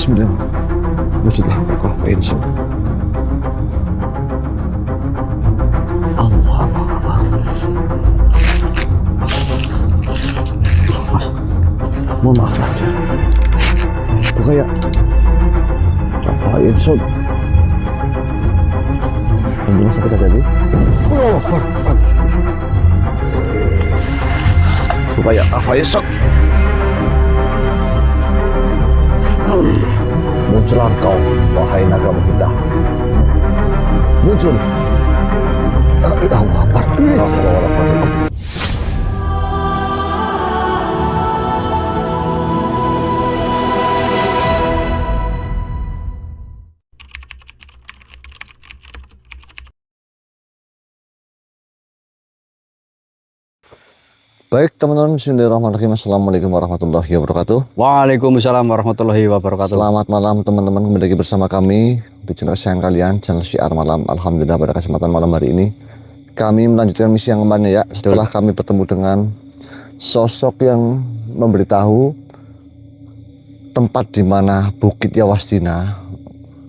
Bismillah. Wujudlah engkau insya Allah. Mohon maaf Raja. Itu kayak apa insya Allah sakit tadi. Itu kayak apa insya Muncullah engkau, wahai naga kita. Muncul. Allah Akbar. Allah Akbar. Baik teman-teman, bismillahirrahmanirrahim. Assalamualaikum warahmatullahi wabarakatuh. Waalaikumsalam warahmatullahi wabarakatuh. Selamat malam teman-teman, kembali lagi bersama kami di channel kesayangan kalian, channel Syiar Malam. Alhamdulillah pada kesempatan malam hari ini kami melanjutkan misi yang kemarin ya. Setelah kami bertemu dengan sosok yang memberitahu tempat di mana Bukit Yawastina,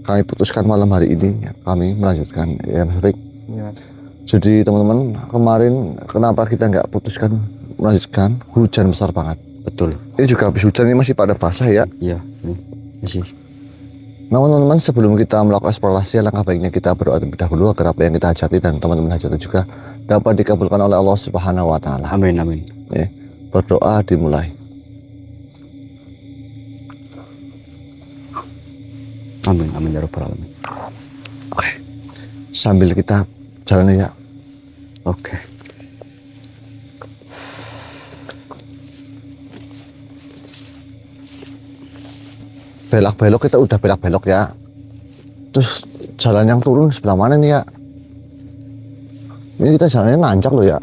kami putuskan malam hari ini kami melanjutkan ya Mas Rik. Ya. Jadi teman-teman, kemarin kenapa kita nggak putuskan melanjutkan, hujan besar banget. Betul. Ini juga habis hujan, ini masih pada basah ya. Iya, masih. Namun teman-teman, sebelum kita melakukan eksplorasi, alangkah baiknya kita berdoa terlebih dahulu agar apa yang kita hajati dan teman-teman hajati juga dapat dikabulkan oleh Allah Subhanahu wa taala. Amin amin. Ya, berdoa dimulai. Amin amin ya rabbal alamin. Oke. Sambil kita jalan ya. Oke. Belok-belok kita udah belok-belok ya. Terus jalan yang turun sebelah mana nih ya? Ini kita jalannya nanjak loh ya.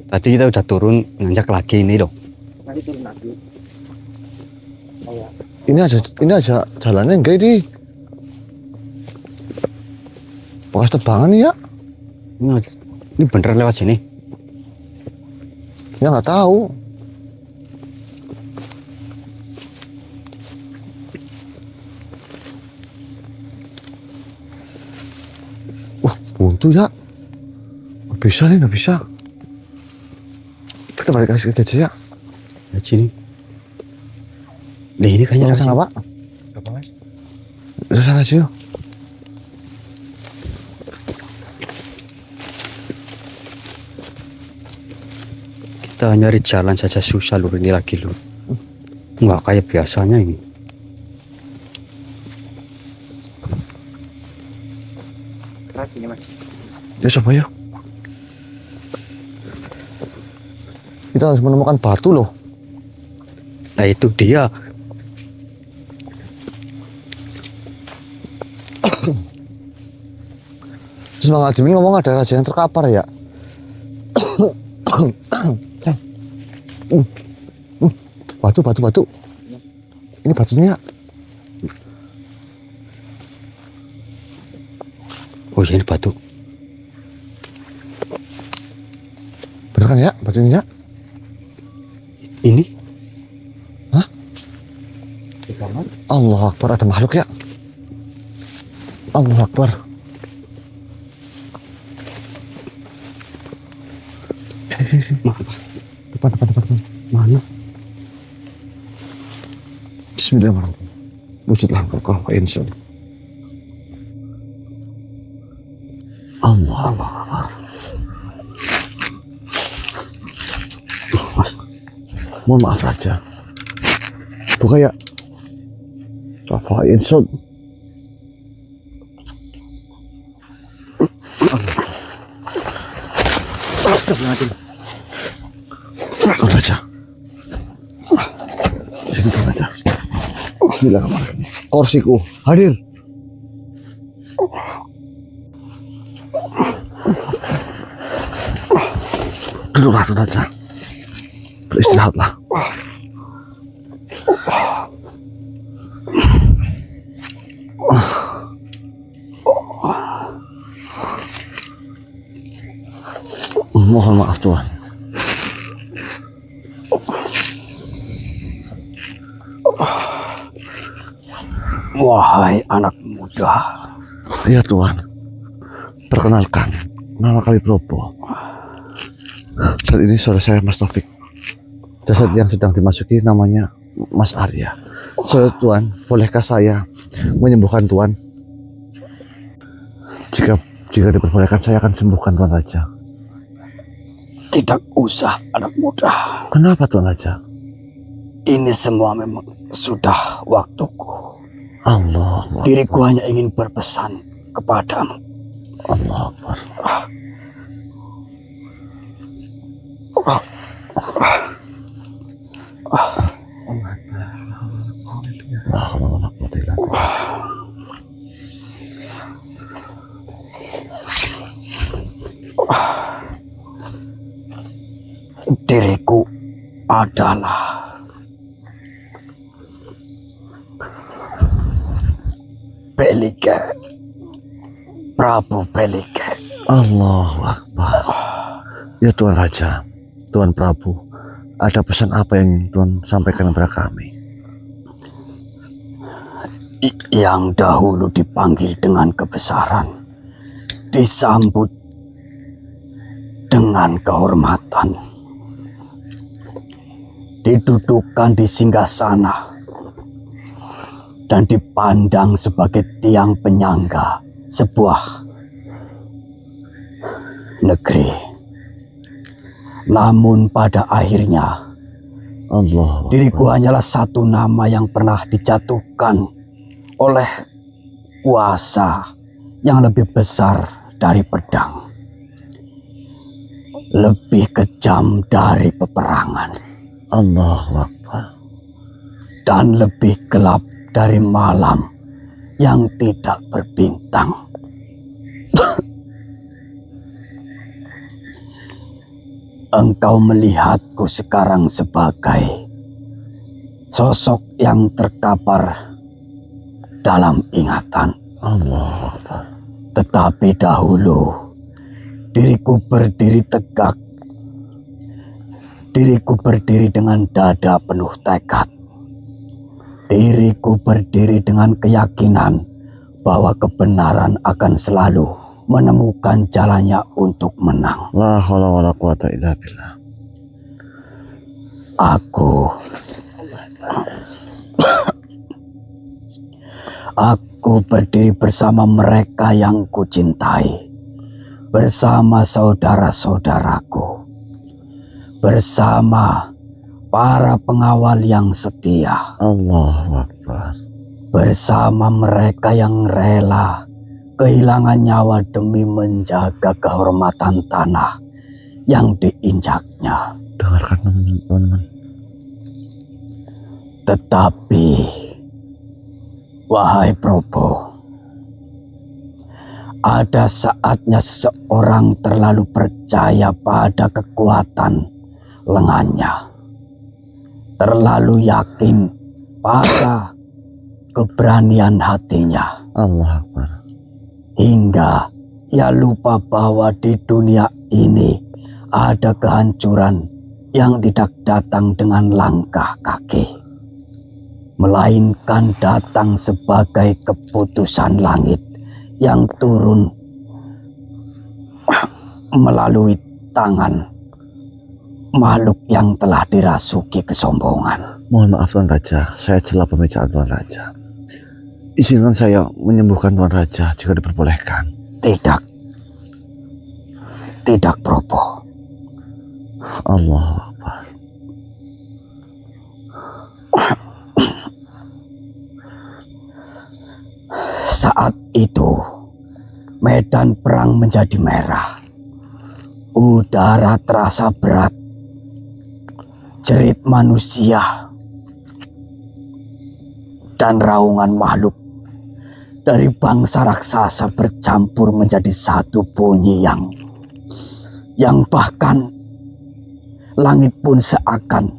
Tadi kita udah turun, nanjak lagi ini loh. Nanti turun lagi. Oh ya. Ini aja jalannya enggak ini. Bekas tebangan nih ya. Ini beneran lewat sini? Ya nggak tahu. Wah buntu ya. Nggak bisa nih, nggak bisa. Kita balik lagi aja ya. Lewat sini. Nah ini kayaknya lewat sini. Apa? Apa mas? Udah sana aja yuk. Kita nyari jalan saja susah lur, ini lagi lur. Nggak kayak biasanya ini. Keras ini mas. Ya coba yuk. Kita harus menemukan batu loh. Nah itu dia. Terus Bang Adimin ngomong ada raja yang terkapar ya. Batu. Ini batunya. Oh iya ini batu. Bener kan ya batunya? Ini? Hah? Allah Akbar, ada makhluk ya. Allah Akbar. Sini. Depan. Mana? Bismillahirrahmanirrahim. Wujudlah engkau insya Allah. Allah Akbar. Mohon maaf Raja. Itu kayak apa insya Astagfirullahaladzim. Turun aja. Sini turun aja. Bismillahirrahmanirrahim. Kursiku hadir. Duduklah turun aja. Beristirahatlah. Mohon maaf Tuhan. Wahai anak muda, Ya Tuan, perkenalkan, nama kami Probo. Dan ini saudara saya Mas Taufik. Jasad yang sedang dimasuki namanya Mas Arya. Saudara Tuan, bolehkah saya menyembuhkan Tuan? Jika diperbolehkan saya akan sembuhkan Tuan Raja. tidak usah anak muda. Kenapa Tuan Raja? Ini semua memang sudah waktuku. Allah. Diriku hanya ingin berpesan kepadamu. Allah Akbar. Diriku adalah Pelike, Prabu Pelike. Allahu Akbar. Ya Tuan Raja, Tuan Prabu, ada pesan apa yang Tuan sampaikan kepada kami? Yang dahulu dipanggil dengan kebesaran, disambut dengan kehormatan, didudukan di singgasana dan dipandang sebagai tiang penyangga sebuah negeri. Namun pada akhirnya Allah. diriku hanyalah satu nama yang pernah dijatuhkan oleh kuasa yang lebih besar dari pedang, lebih kejam dari peperangan, Allahu Akbar. dan lebih gelap dari malam yang tidak berbintang. Engkau melihatku sekarang sebagai sosok yang terkapar dalam ingatan. Allahu Akbar. Tetapi dahulu diriku berdiri tegak. Diriku berdiri dengan dada penuh tekad. Diriku berdiri dengan keyakinan bahwa kebenaran akan selalu menemukan jalannya untuk menang. La haula wala quwata illa billah. Aku berdiri bersama mereka yang kucintai, bersama saudara-saudaraku, bersama para pengawal yang setia, Allahu Akbar. bersama mereka yang rela kehilangan nyawa demi menjaga kehormatan tanah yang diinjaknya. Dengarkan teman-teman. Tetapi, wahai Probo, ada saatnya seseorang terlalu percaya pada kekuatan lengannya, terlalu yakin pada keberanian hatinya, Allah Akbar. hingga ia lupa bahwa di dunia ini ada kehancuran yang tidak datang dengan langkah kaki, melainkan datang sebagai keputusan langit yang turun melalui tangan makhluk yang telah dirasuki kesombongan. Mohon maaf Tuan Raja, saya celah pembicaraan Tuan Raja. Izinkan saya menyembuhkan Tuan Raja jika diperbolehkan. Tidak. Tidak, Probo. Allahu Akbar. Saat itu, medan perang menjadi merah. Udara terasa berat. Jerit manusia dan raungan makhluk dari bangsa raksasa bercampur menjadi satu bunyi yang bahkan langit pun seakan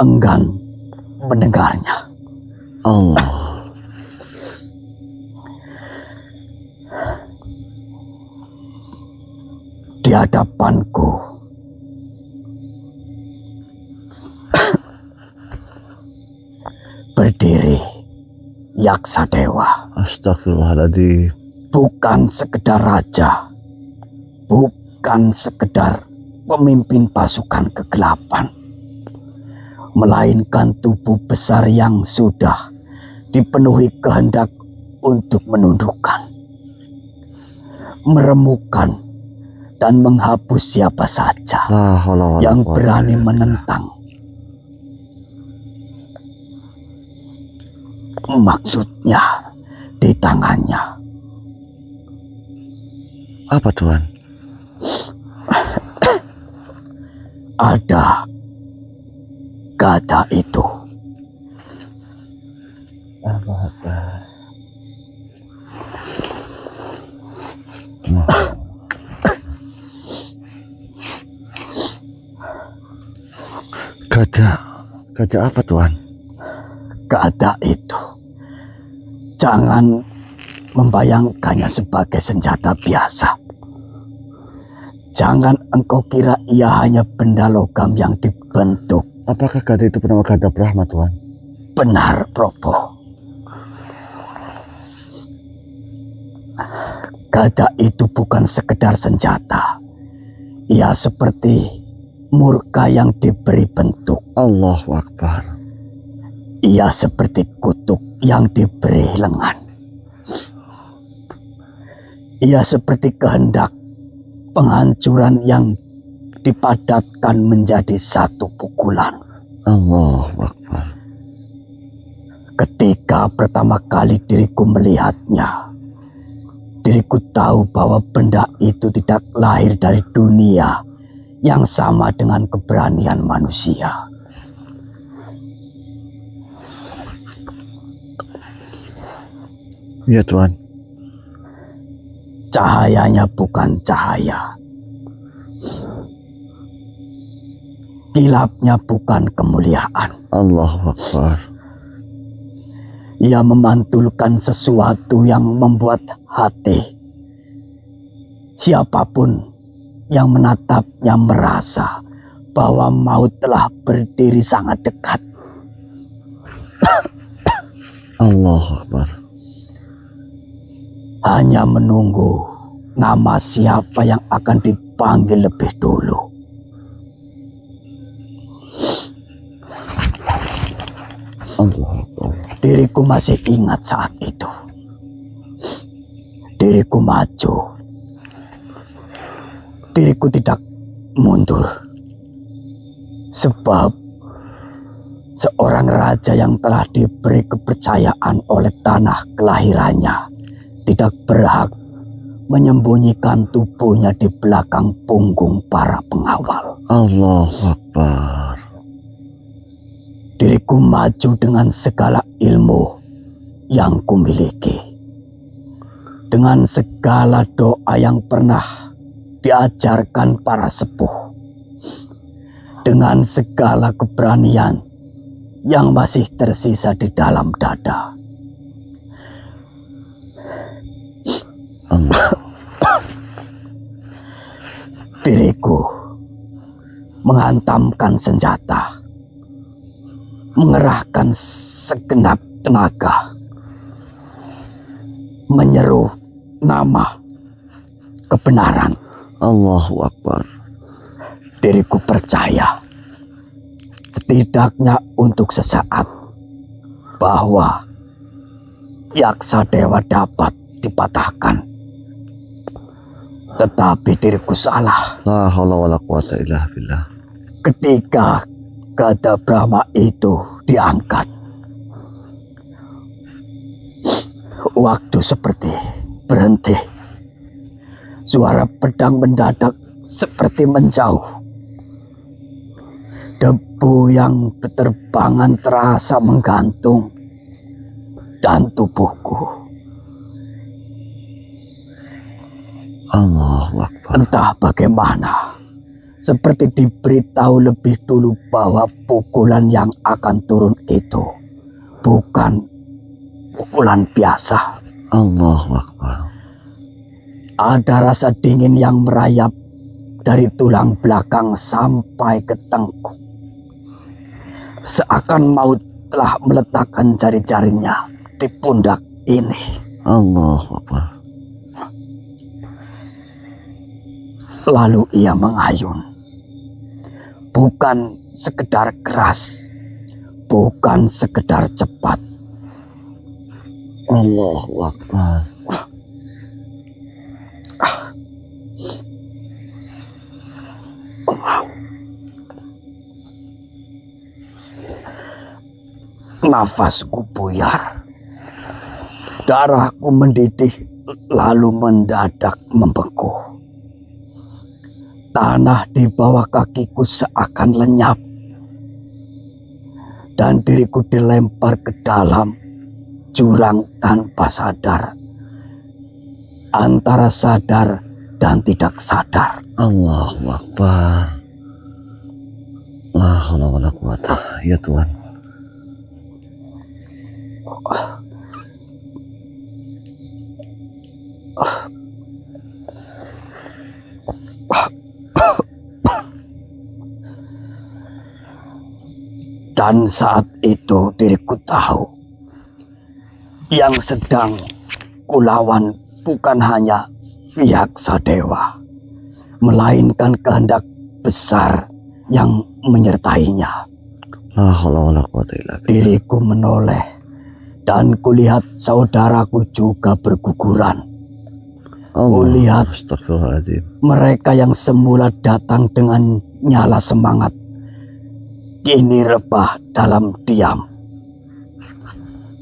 enggan mendengarnya. Allah. Di hadapanku berdiri Yaksadewa. Astagfirullahaladzim. Bukan sekedar raja, bukan sekedar pemimpin pasukan kegelapan, melainkan tubuh besar yang sudah dipenuhi kehendak untuk menundukkan, meremukkan, dan menghapus siapa saja yang berani menentang. Maksudnya di tangannya. Apa Tuhan? Ada gada itu. Gada apa Tuhan? Gada itu. Jangan membayangkannya sebagai senjata biasa. Jangan engkau kira ia hanya benda logam yang dibentuk. Apakah gada itu bernama Gada Brahma Tuhan? Benar, Probo. Gada itu bukan sekedar senjata. Ia seperti murka yang diberi bentuk. Allahu Akbar. Ia seperti kutuk yang diberi lengan. Ia seperti kehendak penghancuran yang dipadatkan menjadi satu pukulan. Allahu Akbar. Ketika pertama kali diriku melihatnya, diriku tahu bahwa benda itu tidak lahir dari dunia yang sama dengan keberanian manusia. Iya Tuhan. Cahayanya bukan cahaya. Kilapnya bukan kemuliaan. Allahu Akbar. Ia memantulkan sesuatu yang membuat hati siapapun yang menatapnya merasa bahwa maut telah berdiri sangat dekat. Allahu Akbar. Hanya menunggu nama siapa yang akan dipanggil lebih dulu. Allahu Akbar. Diriku masih ingat saat itu. Diriku maju. Diriku tidak mundur. Sebab seorang raja yang telah diberi kepercayaan oleh tanah kelahirannya tidak berhak menyembunyikan tubuhnya di belakang punggung para pengawal. Allahu Akbar. Diriku maju dengan segala ilmu yang kumiliki. Dengan segala doa yang pernah diajarkan para sepuh. Dengan segala keberanian yang masih tersisa di dalam dada. Diriku menghantamkan senjata, mengerahkan segenap tenaga, menyeru nama kebenaran. Allahu Akbar. Diriku percaya, setidaknya untuk sesaat, bahwa Yaksadewa dapat dipatahkan. Tetapi diriku salah. La haula wala quwata illa billah. Ketika Gada Brahma itu diangkat, waktu seperti berhenti. Suara pedang mendadak seperti menjauh. Debu yang berterbangan terasa menggantung dan tubuhku. Allahu Akbar. Entah bagaimana, seperti diberitahu lebih dulu bahwa pukulan yang akan turun itu bukan pukulan biasa. Allahu Akbar. Ada rasa dingin yang merayap dari tulang belakang sampai ke tengkuk. Seakan maut telah meletakkan jari-jarinya di pundak ini. Allahu Akbar. Lalu ia mengayun. Bukan sekedar keras, bukan sekedar cepat. Allahu Akbar. Nafasku buyar, darahku mendidih, lalu mendadak membeku. Tanah di bawah kakiku seakan lenyap, dan diriku dilempar ke dalam jurang tanpa sadar, antara sadar dan tidak sadar. Allahu Akbar. La haula wala quwata. Ya Tuhan. Dan saat itu diriku tahu yang sedang kulawan bukan hanya pihak Sadewa, melainkan kehendak besar yang menyertainya. La haula wala quwata illa billah. Diriku menoleh dan kulihat saudaraku juga berguguran. Kulihat Astagfirullahaladzim. mereka yang semula datang dengan nyala semangat, kini rebah dalam diam.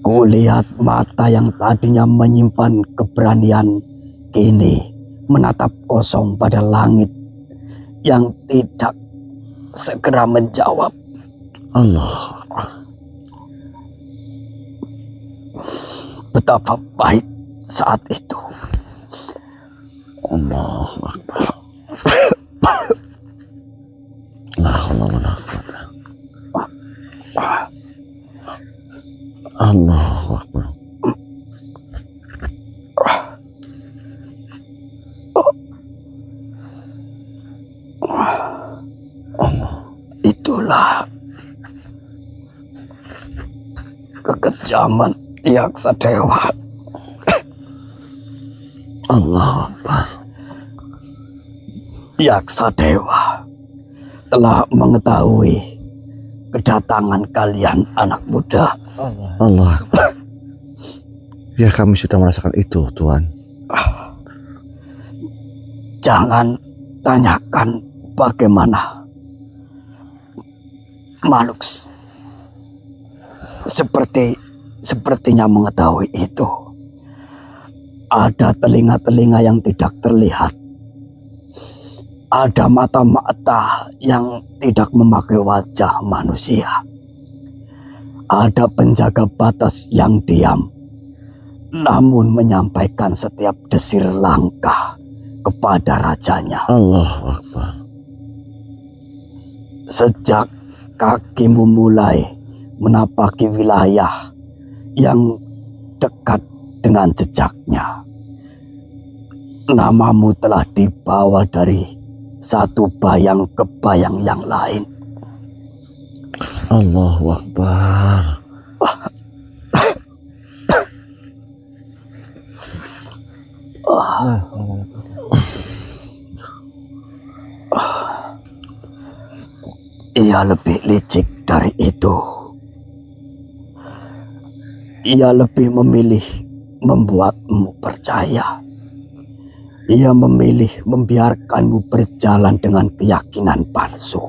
Kulihat mata yang tadinya menyimpan keberanian, kini menatap kosong pada langit yang tidak segera menjawab. Allah. Betapa pahit saat itu. Allahu Akbar. La haula wala quwata. Allahu Akbar. Itulah kekejaman Yaksa Dewa. Allahu Akbar. Yaksa Dewa telah mengetahui kedatangan kalian anak muda. Allah Akbar. Ya, kami sudah merasakan itu, Tuhan. Jangan tanyakan bagaimana makhluk sepertinya mengetahui itu. Ada telinga-telinga yang tidak terlihat. Ada mata-mata yang tidak memakai wajah manusia. Ada penjaga batas yang diam, namun menyampaikan setiap desir langkah kepada rajanya. Allahu Akbar. Sejak kakimu mulai menapaki wilayah yang dekat dengan jejaknya, namamu telah dibawa dari satu bayang ke bayang yang lain. Allahu Akbar. Ia lebih licik dari itu. Ia lebih memilih membuatmu percaya. Ia memilih membiarkanmu berjalan dengan keyakinan palsu.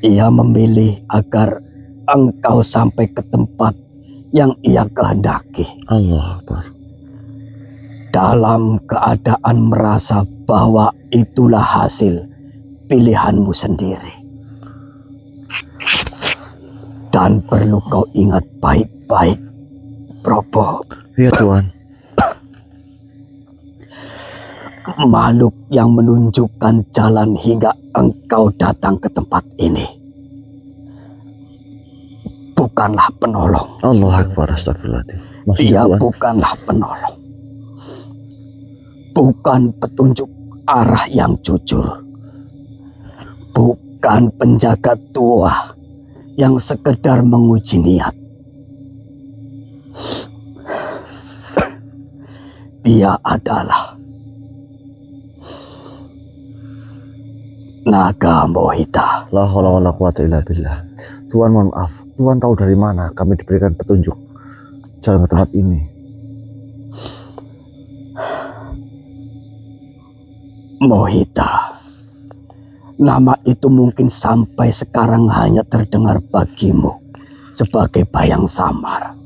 Ia memilih agar engkau sampai ke tempat yang ia kehendaki. Allahu Akbar. Dalam keadaan merasa bahwa itulah hasil pilihanmu sendiri. Dan perlu kau ingat baik-baik, Probo. Ya Tuhan. Makhluk yang menunjukkan jalan hingga engkau datang ke tempat ini bukanlah penolong. Allahu Akbar. Astagfirullahaladzim. Dia bukanlah penolong. Bukan petunjuk arah yang jujur. Bukan penjaga tua yang sekedar menguji niat. Dia adalah naga Mohita. La haula wala quwata illa billah. Tuhan mohon maaf, Tuhan tahu dari mana kami diberikan petunjuk jalan ke tempat ini. Mohita, nama itu mungkin sampai sekarang hanya terdengar bagimu sebagai bayang samar,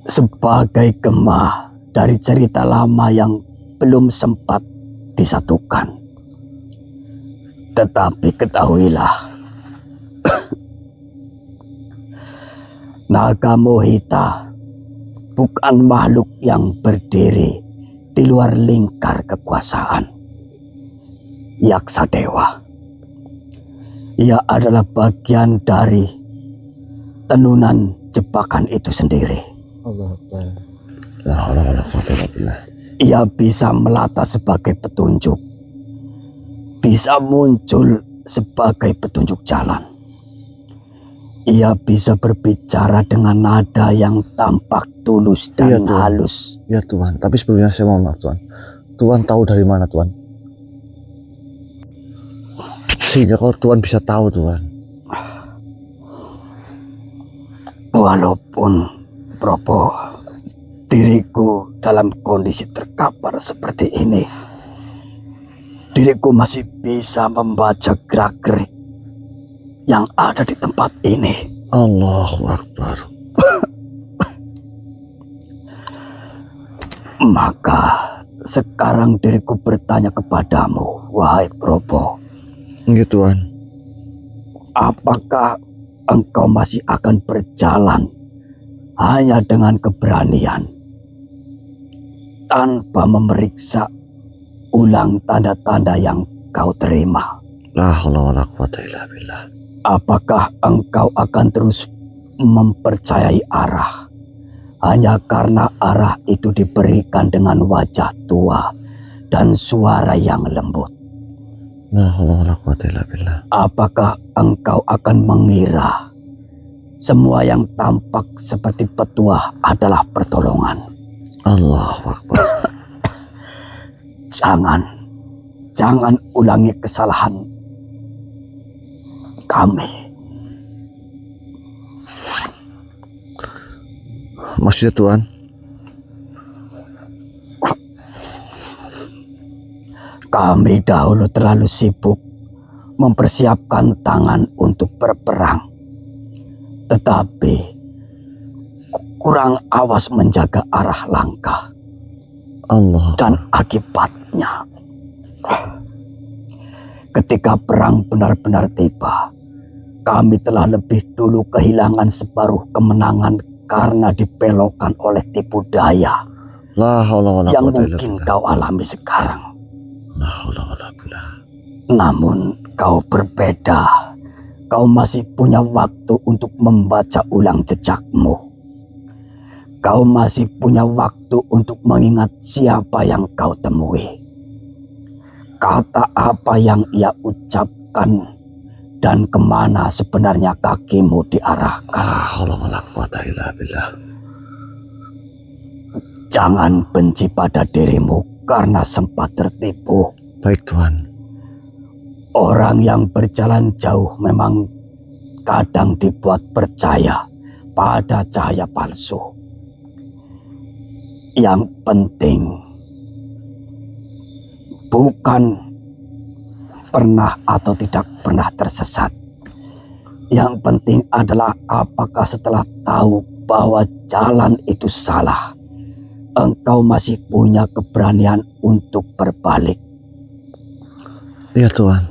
sebagai gema dari cerita lama yang belum sempat disatukan. Tetapi ketahuilah, naga Mohita bukan makhluk yang berdiri di luar lingkar kekuasaan Yaksa Dewa. Ia adalah bagian dari tenunan jebakan itu sendiri. La haula wala quwata illa billah. Ia bisa melata sebagai petunjuk, bisa muncul sebagai petunjuk jalan. Ia bisa berbicara dengan nada yang tampak tulus dan Tuhan. halus. Ya Tuhan, tapi sebelumnya saya mohon maaf Tuhan. Tuhan tahu dari mana Tuhan? Sehingga kalau Tuhan bisa tahu Tuhan. Walaupun Propo, diriku dalam kondisi terkapar seperti ini, diriku masih bisa membaca gerak-gerik yang ada di tempat ini. Allahu Akbar. Maka sekarang diriku bertanya kepadamu, wahai Propo, Ya Tuhan. apakah engkau masih akan berjalan hanya dengan keberanian, tanpa memeriksa ulang tanda-tanda yang kau terima? La haula wala quwata illa billah. Apakah engkau akan terus mempercayai arah hanya karena arah itu diberikan dengan wajah tua dan suara yang lembut? La haula wala quwata illa billah. Apakah engkau akan mengira semua yang tampak seperti petuah adalah pertolongan? Allahu Akbar. Jangan ulangi kesalahan kami. Maksudnya Tuhan? Kami dahulu terlalu sibuk mempersiapkan tangan untuk berperang, tetapi kurang awas menjaga arah langkah. Allah. Dan akibatnya, ketika perang benar-benar tiba, kami telah lebih dulu kehilangan separuh kemenangan karena dibelokkan oleh tipu daya La haula wala yang quwata illa mungkin billah. kau alami sekarang. La haula wala billah. Namun kau berbeda. Kau masih punya waktu untuk membaca ulang jejakmu. Kau masih punya waktu untuk mengingat siapa yang kau temui. Kata apa yang ia ucapkan dan kemana sebenarnya kakimu diarahkan. La haula wala quwata illa billah. Jangan benci pada dirimu karena sempat tertipu. Baik Tuhan. Orang yang berjalan jauh memang kadang dibuat percaya pada cahaya palsu. Yang penting bukan pernah atau tidak pernah tersesat. Yang penting adalah apakah setelah tahu bahwa jalan itu salah, engkau masih punya keberanian untuk berbalik. Iya Tuhan.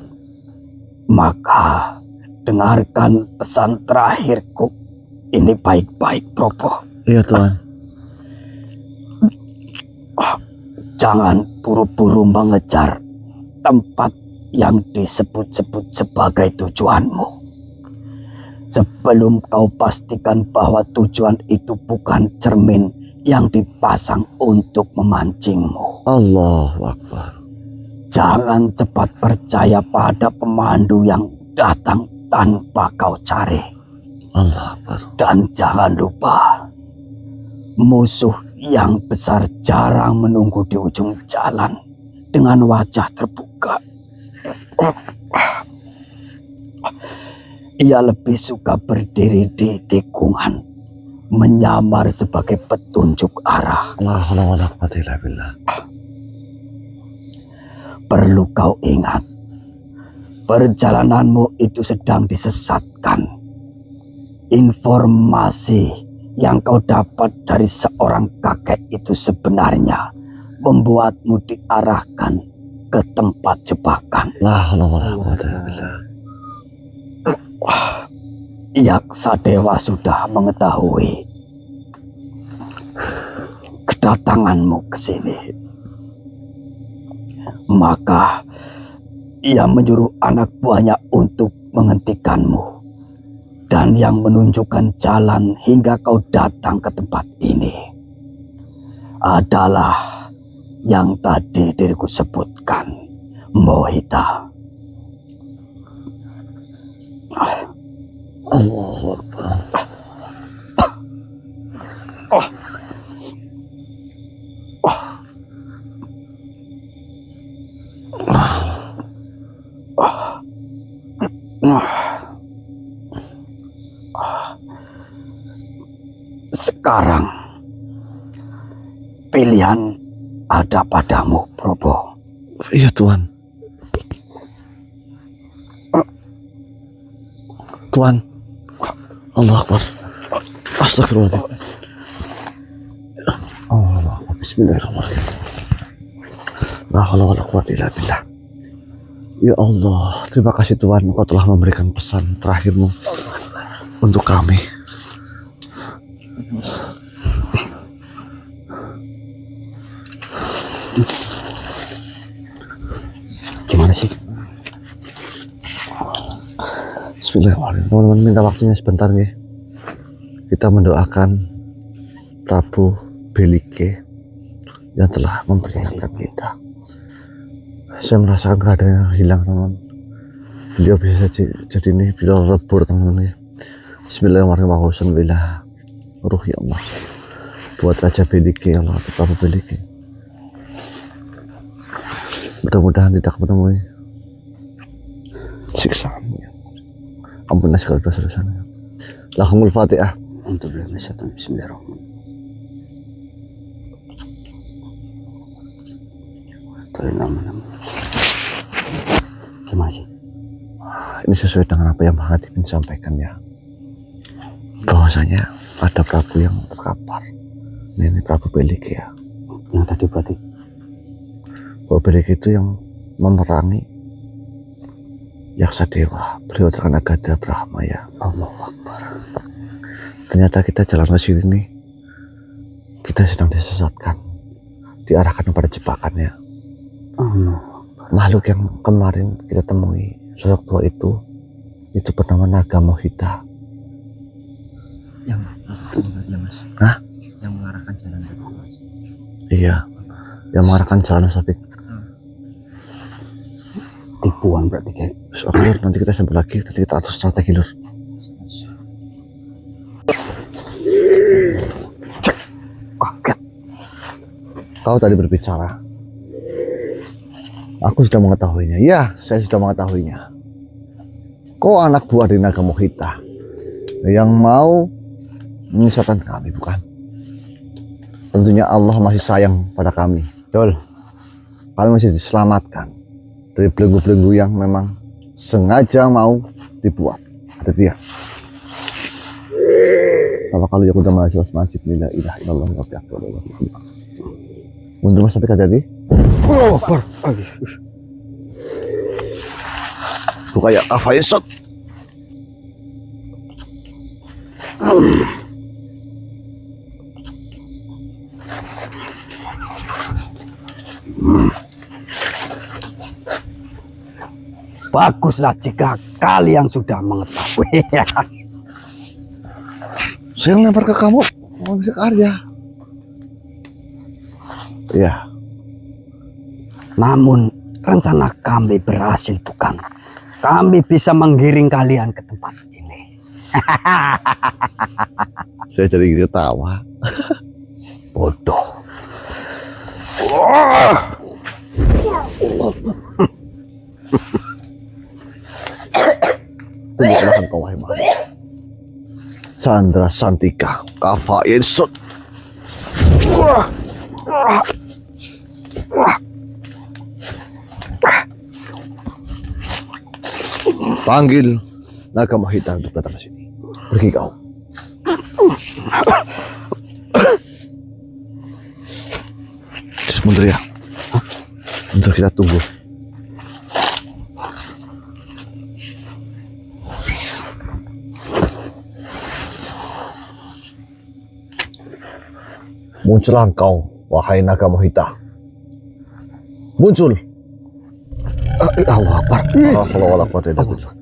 Maka dengarkan pesan terakhirku ini baik-baik, Propo. Iya Tuhan. Jangan buru-buru mengejar tempat yang disebut-sebut sebagai tujuanmu. Sebelum kau pastikan bahwa tujuan itu bukan cermin yang dipasang untuk memancingmu. Allahu Akbar. Jangan cepat percaya pada pemandu yang datang tanpa kau cari. Allahu Akbar. Dan jangan lupa, Musuh yang besar jarang menunggu di ujung jalan dengan wajah terbuka. Ia lebih suka berdiri di tikungan, menyamar sebagai petunjuk arah. Perlu kau ingat, perjalananmu itu sedang disesatkan. Informasi yang kau dapat dari seorang kakek itu sebenarnya membuatmu diarahkan ke tempat jebakan. Yaksadewa sudah mengetahui kedatanganmu ke sini. Maka ia menyuruh anak buahnya untuk menghentikanmu. Dan yang menunjukkan jalan hingga kau datang ke tempat ini adalah yang tadi diriku sebutkan, Mohita. Allahu Akbar. Sekarang pilihan ada padamu, Probo. Iya Tuan. Tuan. Allah Akbar. Astagfirullahaladzim. Allah Akbar. Bismillahirrahmanirrahim. La haula wala quwwata illa billah. Ya Allah, terima kasih Tuhan, Engkau telah memberikan pesan terakhirmu untuk kami. Gimana sih? Bismillahirrahmanirrahim. Teman-teman minta waktunya sebentar nih. Kita mendoakan Prabu Belike yang telah memperingatkan kita. Saya merasakan keadaannya hilang, teman. Beliau bisa jadi ini, beliau lebur, teman-teman. Bismillahirrahmanirrahim. Bila ruh ya Allah, buat Raja Belike ya Allah, Prabu Belike. Mudah-mudahan tidak menemui siksaan. Ampunilah segala dosa-dosanya. Lahumul Fatihah. Untuk beliau setan. Bismillahirrahmanirrahim. Nama-nama. Gimana sih? Ini sesuai dengan apa yang Mahatipin sampaikan ya. Bahwasanya ada Prabu yang terkapar. Ini Prabu Belike ya. Yang tadi berarti Prabu Belike itu yang memerangi Yaksadewa. Beliau terkena gada Brahma ya. Allahu Akbar. Ternyata kita jalan ke sini, kita sedang disesatkan, diarahkan kepada jebakannya. Makhluk yang kemarin kita temui, sosok tua itu bernama Naga Mohita. Yang ya Mas. Hah? Yang mengarahkan jalan itu Mas. Iya, yang mengarahkan jalan Sabik. Tipuan berarti kayak. Oke, Lur, nanti kita sambil lagi, nanti kita atur strategi Lur. Cek. Oke. Kau tadi berbicara. Aku sudah mengetahuinya. Ya, saya sudah mengetahuinya. Kau anak buah dari Naga Mohita yang mau menyesatkan kami, bukan? Tentunya Allah masih sayang pada kami. Betul. Kami masih diselamatkan dari belenggu-belenggu yang memang sengaja mau dibuat. Ada dia. Apa kalau yang udah mahasiswa masjid la ilaha illallah wa la ilaha illallah. Mundur Mas sampai tadi. Oh, Akbar. Buka ya Afaisat. Baguslah jika kalian sudah mengetahui. Saya lempar ke kamu, mau bisa karya. Ya. Namun rencana kami berhasil, bukan? Kami bisa menggiring kalian ke tempat ini. Saya jadi gitu tawa. bodoh. Tunjuklah engkau wahai Mahesa. Chandra Santika Kafain Sut. Panggil naga Mahita untuk datang ke sini. Pergi kau. Terus mundur ya. Mundur, kita tunggu. Muncullah engkau, wahai naga Mohita. Muncul. Allah Akbar. Allah wala quwata illa billah.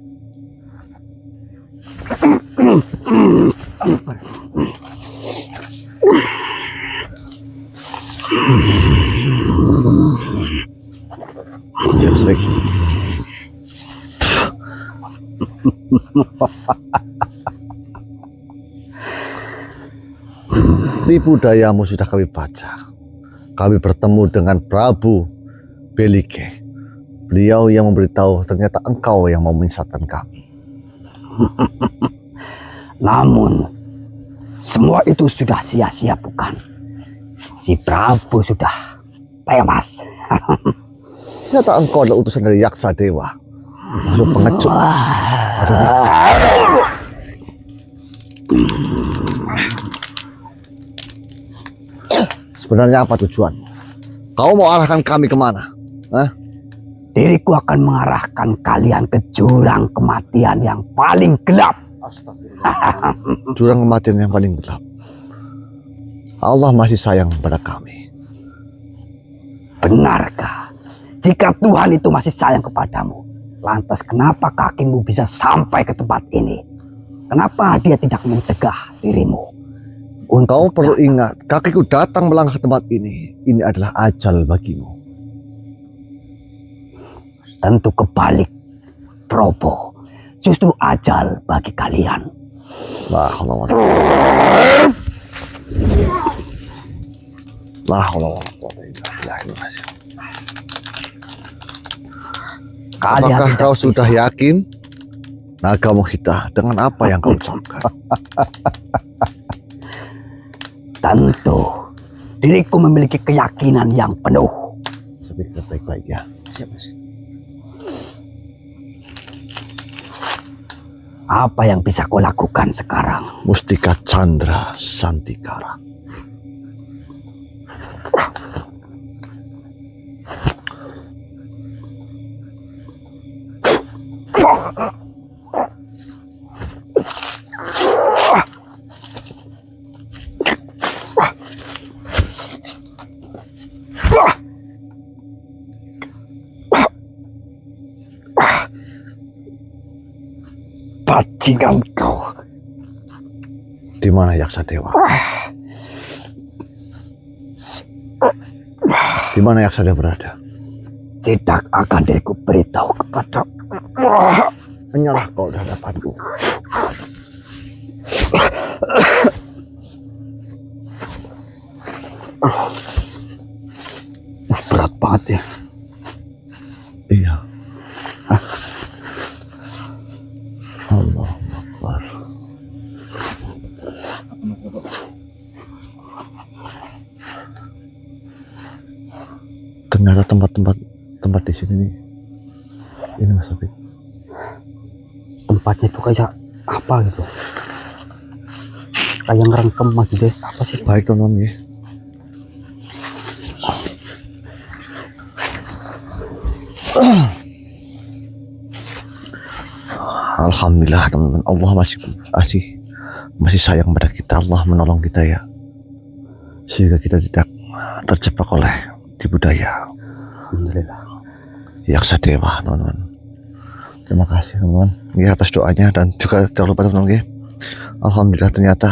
Ya, baik. Tipu dayamu sudah kami baca. Kami bertemu dengan Prabu Belike. Beliau yang memberitahu ternyata engkau yang mau menyesatkan kami. Namun, semua itu sudah sia-sia bukan? Si Prabu sudah tewas. Ternyata engkau adalah utusan dari Yaksa Dewa. Lalu pengecut. Sebenarnya apa tujuan? Kau mau arahkan kami kemana? Hah? Diriku akan mengarahkan kalian ke jurang kematian yang paling gelap. Jurang kematian yang paling gelap. Allah masih sayang pada kami. Benarkah? Jika Tuhan itu masih sayang kepadamu, lantas kenapa kakimu bisa sampai ke tempat ini? Kenapa dia tidak mencegah dirimu? Kau perlu ingat, kakiku datang melangkah ke tempat ini. Ini adalah ajal bagimu. Tentu kebalik, Probo. Justru ajal bagi kalian. La haula wala quwata illa billah. Apakah kau sudah yakin, naga Mohita, dengan apa yang kau ucapkan? Tentu, diriku memiliki keyakinan yang penuh. Sepikir baik-baik ya. Apa yang bisa kau lakukan sekarang? Mustika Chandra Santikara. Bajingan kau. Di mana Yaksa Dewa? Di mana Yaksa Dewa berada? Tidak akan diriku beritahu kepada. Menyerah kau di hadapanku. Berat banget ya. Iya. Allah Akbar. Ternyata tempat di sini nih. Ini Mas Habib. Tempatnya itu kayak apa gitu? Kayak ngerangkem gitu. Apa sih? Baik teman-teman ya. Alhamdulillah teman-teman, Allah masih sayang pada kita. Allah menolong kita ya, sehingga kita tidak terjebak oleh tipu daya. Alhamdulillah. Yaksa Dewa teman-teman. Terima kasih teman-teman ya atas doanya, dan juga jangan lupa teman-teman ya. Alhamdulillah ternyata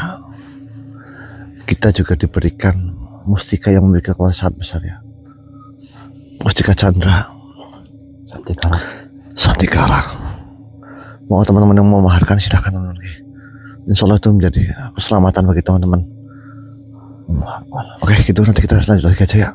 kita juga diberikan mustika yang memiliki kekuatan sangat besar ya. Mustika Chandra Santikara. Mau teman-teman yang memaharkan silahkan teman-teman. Insya Allah itu menjadi keselamatan bagi teman-teman. Oke, gitu nanti kita lanjut lagi aja ya.